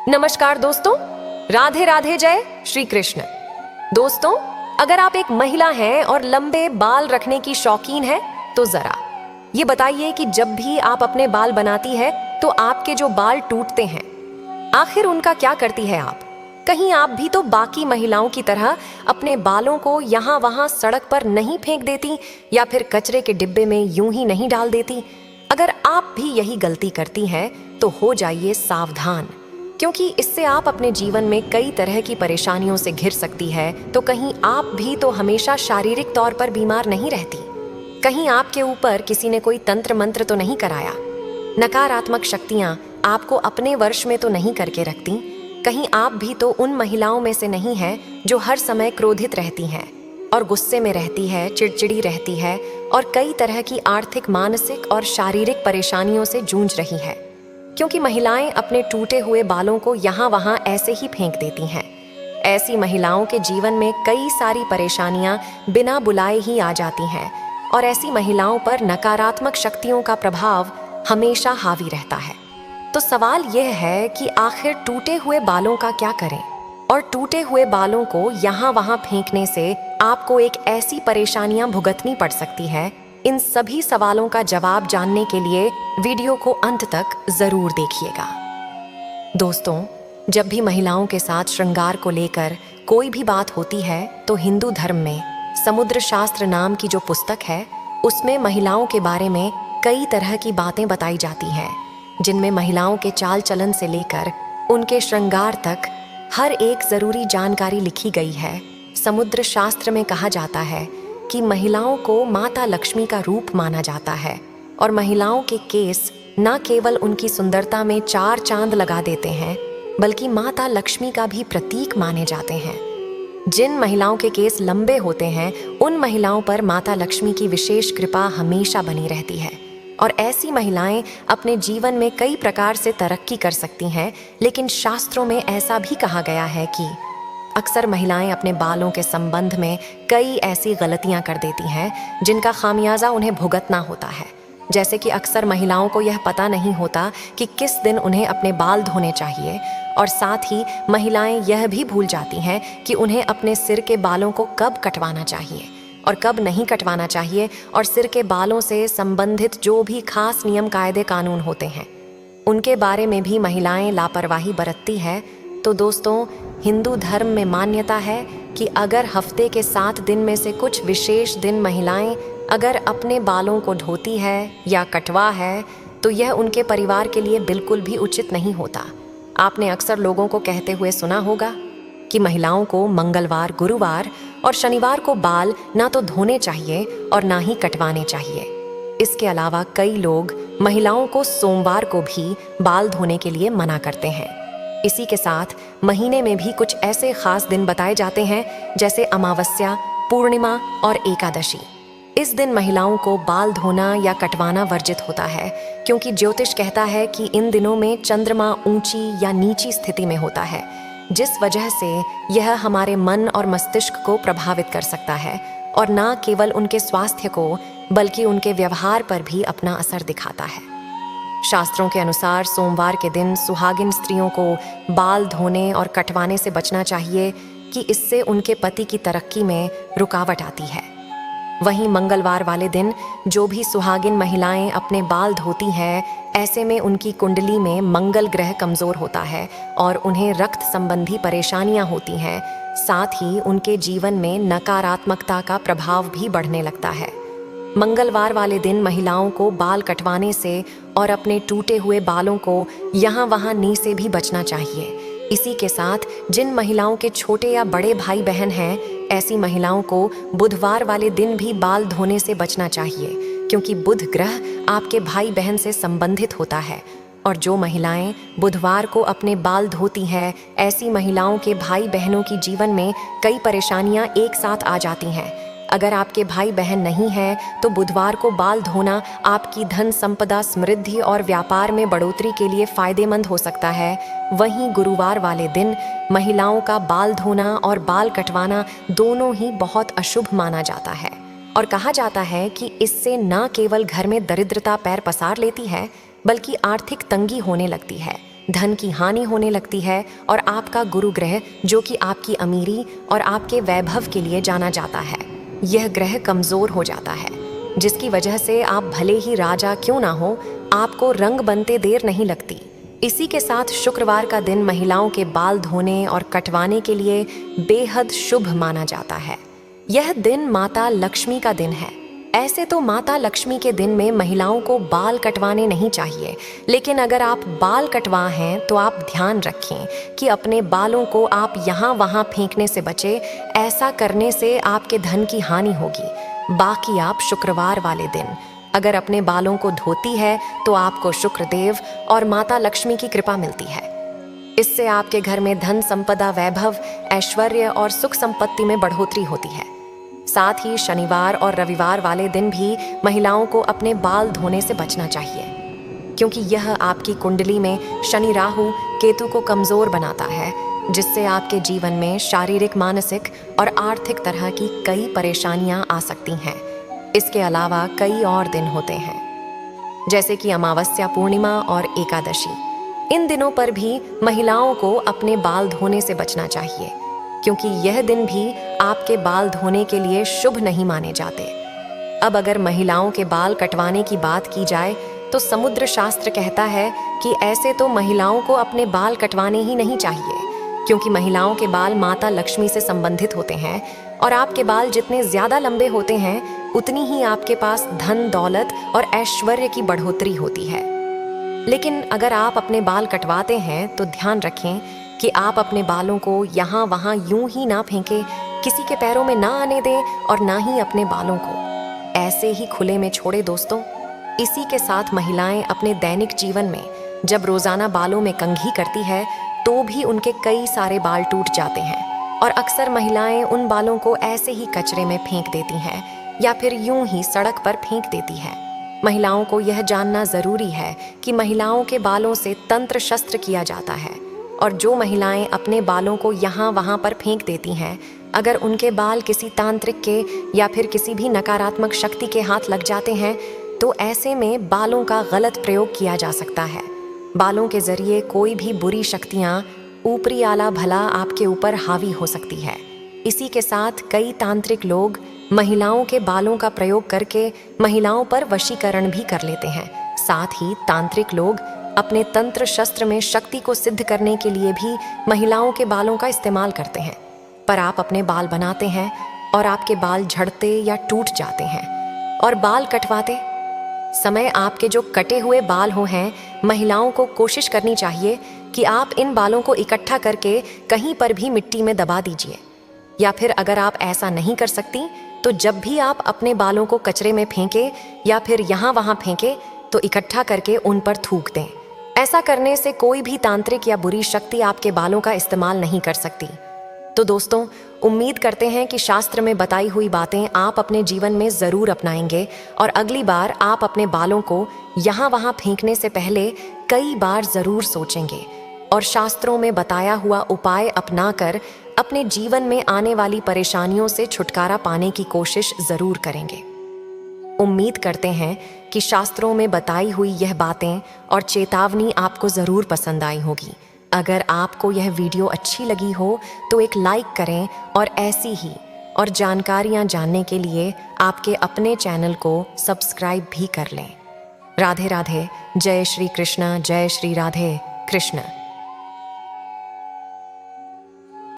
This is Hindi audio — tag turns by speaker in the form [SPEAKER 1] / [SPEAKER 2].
[SPEAKER 1] नमस्कार दोस्तों, राधे राधे, जय श्री कृष्ण। दोस्तों, अगर आप एक महिला हैं और लंबे बाल रखने की शौकीन हैं, तो जरा ये बताइए कि जब भी आप अपने बाल बनाती है तो आपके जो बाल टूटते हैं, आखिर उनका क्या करती है आप? कहीं आप भी तो बाकी महिलाओं की तरह अपने बालों को यहाँ वहाँ सड़क पर नहीं फेंक देती या फिर कचरे के डिब्बे में यूं ही नहीं डाल देती? अगर आप भी यही गलती करती हैं तो हो जाइए सावधान, क्योंकि इससे आप अपने जीवन में कई तरह की परेशानियों से घिर सकती है। तो कहीं आप भी तो हमेशा शारीरिक तौर पर बीमार नहीं रहती? कहीं आपके ऊपर किसी ने कोई तंत्र मंत्र तो नहीं कराया? नकारात्मक शक्तियां आपको अपने वर्ष में तो नहीं करके रखती? कहीं आप भी तो उन महिलाओं में से नहीं है जो हर समय क्रोधित रहती हैं और गुस्से में रहती है, चिड़चिड़ी रहती है और कई तरह की आर्थिक, मानसिक और शारीरिक परेशानियों से जूझ रही है? क्योंकि महिलाएं अपने टूटे हुए बालों को यहाँ वहाँ ऐसे ही फेंक देती हैं। ऐसी महिलाओं के जीवन में कई सारी परेशानियां बिना बुलाए ही आ जाती हैं और ऐसी महिलाओं पर नकारात्मक शक्तियों का प्रभाव हमेशा हावी रहता है। तो सवाल यह है कि आखिर टूटे हुए बालों का क्या करें? और टूटे हुए बालों को यहाँ वहाँ फेंकने से आपको एक ऐसी परेशानियां भुगतनी पड़ सकती है। इन सभी सवालों का जवाब जानने के लिए वीडियो को अंत तक जरूर देखिएगा। दोस्तों, जब भी महिलाओं के साथ श्रृंगार को लेकर कोई भी बात होती है तो हिंदू धर्म में समुद्र शास्त्र नाम की जो पुस्तक है, उसमें महिलाओं के बारे में कई तरह की बातें बताई जाती हैं, जिनमें महिलाओं के चाल चलन से लेकर उनके श्रृंगार तक हर एक जरूरी जानकारी लिखी गई है। समुद्र शास्त्र में कहा जाता है कि महिलाओं को माता लक्ष्मी का रूप माना जाता है और महिलाओं के केस न केवल उनकी सुंदरता में चार चांद लगा देते हैं, बल्कि माता लक्ष्मी का भी प्रतीक माने जाते हैं। जिन महिलाओं के केस लंबे होते हैं, उन महिलाओं पर माता लक्ष्मी की विशेष कृपा हमेशा बनी रहती है और ऐसी महिलाएं अपने जीवन में कई प्रकार से तरक्की कर सकती हैं। लेकिन शास्त्रों में ऐसा भी कहा गया है कि अक्सर महिलाएं अपने बालों के संबंध में कई ऐसी गलतियां कर देती हैं जिनका खामियाजा उन्हें भुगतना होता है। जैसे कि अक्सर महिलाओं को यह पता नहीं होता कि किस दिन उन्हें अपने बाल धोने चाहिए, और साथ ही महिलाएं यह भी भूल जाती हैं कि उन्हें अपने सिर के बालों को कब कटवाना चाहिए और कब नहीं कटवाना चाहिए, और सिर के बालों से संबंधित जो भी खास नियम, कायदे, कानून होते हैं, उनके बारे में भी महिलाएं लापरवाही बरतती है। तो दोस्तों, हिंदू धर्म में मान्यता है कि अगर हफ्ते के 7 दिन में से कुछ विशेष दिन महिलाएं अगर अपने बालों को धोती है या कटवा है, तो यह उनके परिवार के लिए बिल्कुल भी उचित नहीं होता। आपने अक्सर लोगों को कहते हुए सुना होगा कि महिलाओं को मंगलवार, गुरुवार और शनिवार को बाल ना तो धोने चाहिए और ना ही कटवाने चाहिए। इसके अलावा कई लोग महिलाओं को सोमवार को भी बाल धोने के लिए मना करते हैं। इसी के साथ महीने में भी कुछ ऐसे खास दिन बताए जाते हैं, जैसे अमावस्या, पूर्णिमा और एकादशी। इस दिन महिलाओं को बाल धोना या कटवाना वर्जित होता है, क्योंकि ज्योतिष कहता है कि इन दिनों में चंद्रमा ऊंची या नीची स्थिति में होता है, जिस वजह से यह हमारे मन और मस्तिष्क को प्रभावित कर सकता है और न केवल उनके स्वास्थ्य को, बल्कि उनके व्यवहार पर भी अपना असर दिखाता है। शास्त्रों के अनुसार सोमवार के दिन सुहागिन स्त्रियों को बाल धोने और कटवाने से बचना चाहिए कि इससे उनके पति की तरक्की में रुकावट आती है। वहीं मंगलवार वाले दिन जो भी सुहागिन महिलाएं अपने बाल धोती हैं, ऐसे में उनकी कुंडली में मंगल ग्रह कमजोर होता है और उन्हें रक्त संबंधी परेशानियां होती हैं। साथ ही उनके जीवन में नकारात्मकता का प्रभाव भी बढ़ने लगता है। मंगलवार वाले दिन महिलाओं को बाल कटवाने से और अपने टूटे हुए बालों को यहाँ वहाँ नी से भी बचना चाहिए। इसी के साथ जिन महिलाओं के छोटे या बड़े भाई बहन हैं, ऐसी महिलाओं को बुधवार वाले दिन भी बाल धोने से बचना चाहिए, क्योंकि बुध ग्रह आपके भाई बहन से संबंधित होता है। और जो महिलाएं बुधवार को अपने बाल धोती हैं, ऐसी महिलाओं के भाई बहनों की जीवन में कई परेशानियां एक साथ आ जाती हैं। अगर आपके भाई बहन नहीं हैं, तो बुधवार को बाल धोना आपकी धन संपदा, समृद्धि और व्यापार में बढ़ोतरी के लिए फायदेमंद हो सकता है। वहीं गुरुवार वाले दिन महिलाओं का बाल धोना और बाल कटवाना दोनों ही बहुत अशुभ माना जाता है और कहा जाता है कि इससे न केवल घर में दरिद्रता पैर पसार लेती है, बल्कि आर्थिक तंगी होने लगती है। धन की हानि होने लगती है और आपका गुरु ग्रह, जो कि आपकी अमीरी और आपके वैभव के लिए जाना जाता है, यह ग्रह कमजोर हो जाता है, जिसकी वजह से आप भले ही राजा क्यों ना हो, आपको रंग बनते देर नहीं लगती। इसी के साथ शुक्रवार का दिन महिलाओं के बाल धोने और कटवाने के लिए बेहद शुभ माना जाता है। यह दिन माता लक्ष्मी का दिन है। ऐसे तो माता लक्ष्मी के दिन में महिलाओं को बाल कटवाने नहीं चाहिए, लेकिन अगर आप बाल कटवा हैं तो आप ध्यान रखें कि अपने बालों को आप यहाँ वहाँ फेंकने से बचें। ऐसा करने से आपके धन की हानि होगी। बाकी आप शुक्रवार वाले दिन अगर अपने बालों को धोती है तो आपको शुक्रदेव और माता लक्ष्मी की कृपा मिलती है। इससे आपके घर में धन संपदा, वैभव, ऐश्वर्य और सुख संपत्ति में बढ़ोतरी होती है। साथ ही शनिवार और रविवार वाले दिन भी महिलाओं को अपने बाल धोने से बचना चाहिए, क्योंकि यह आपकी कुंडली में शनि राहु केतु को कमजोर बनाता है, जिससे आपके जीवन में शारीरिक, मानसिक और आर्थिक तरह की कई परेशानियां आ सकती हैं। इसके अलावा कई और दिन होते हैं, जैसे कि अमावस्या, पूर्णिमा और एकादशी। इन दिनों पर भी महिलाओं को अपने बाल धोने से बचना चाहिए, क्योंकि यह दिन भी आपके बाल धोने के लिए शुभ नहीं माने जाते। अब अगर महिलाओं के बाल कटवाने की बात की जाए तो समुद्र शास्त्र कहता है कि ऐसे तो महिलाओं को अपने बाल कटवाने ही नहीं चाहिए, क्योंकि महिलाओं के बाल माता लक्ष्मी से संबंधित होते हैं और आपके बाल जितने ज्यादा लंबे होते हैं उतनी ही आपके पास धन, दौलत और ऐश्वर्य की बढ़ोतरी होती है। लेकिन अगर आप अपने बाल कटवाते हैं तो ध्यान रखें कि आप अपने बालों को यहाँ वहाँ यूं ही ना फेंकें, किसी के पैरों में ना आने दें और ना ही अपने बालों को ऐसे ही खुले में छोड़े दोस्तों। इसी के साथ महिलाएं अपने दैनिक जीवन में जब रोजाना बालों में कंघी करती है तो भी उनके कई सारे बाल टूट जाते हैं और अक्सर महिलाएं उन बालों को ऐसे ही कचरे में फेंक देती हैं या फिर यूं ही सड़क पर फेंक देती है। महिलाओं को यह जानना जरूरी है कि महिलाओं के बालों से तंत्र शस्त्र किया जाता है और जो महिलाएं अपने बालों को यहाँ वहाँ पर फेंक देती हैं, अगर उनके बाल किसी तांत्रिक के या फिर किसी भी नकारात्मक शक्ति के हाथ लग जाते हैं तो ऐसे में बालों का गलत प्रयोग किया जा सकता है। बालों के जरिए कोई भी बुरी शक्तियाँ, ऊपरी आला भला आपके ऊपर हावी हो सकती है। इसी के साथ कई तांत्रिक लोग महिलाओं के बालों का प्रयोग करके महिलाओं पर वशीकरण भी कर लेते हैं। साथ ही तांत्रिक लोग अपने तंत्र शस्त्र में शक्ति को सिद्ध करने के लिए भी महिलाओं के बालों का इस्तेमाल करते हैं। पर आप अपने बाल बनाते हैं और आपके बाल झड़ते या टूट जाते हैं और बाल कटवाते समय आपके जो कटे हुए बाल हो हैं, महिलाओं को कोशिश करनी चाहिए कि आप इन बालों को इकट्ठा करके कहीं पर भी मिट्टी में दबा दीजिए, या फिर अगर आप ऐसा नहीं कर सकती तो जब भी आप अपने बालों को कचरे में फेंके या फिर यहाँ वहाँ फेंके तो इकट्ठा करके उन पर थूक दें। ऐसा करने से कोई भी तांत्रिक या बुरी शक्ति आपके बालों का इस्तेमाल नहीं कर सकती। तो दोस्तों, उम्मीद करते हैं कि शास्त्र में बताई हुई बातें आप अपने जीवन में ज़रूर अपनाएंगे और अगली बार आप अपने बालों को यहाँ वहाँ फेंकने से पहले कई बार ज़रूर सोचेंगे और शास्त्रों में बताया हुआ उपाय अपनाकर अपने जीवन में आने वाली परेशानियों से छुटकारा पाने की कोशिश ज़रूर करेंगे। उम्मीद करते हैं कि शास्त्रों में बताई हुई यह बातें और चेतावनी आपको ज़रूर पसंद आई होगी। अगर आपको यह वीडियो अच्छी लगी हो तो एक लाइक करें और ऐसी ही और जानकारियाँ जानने के लिए आपके अपने चैनल को सब्सक्राइब भी कर लें। राधे राधे। जय श्री कृष्ण। जय श्री राधे कृष्ण।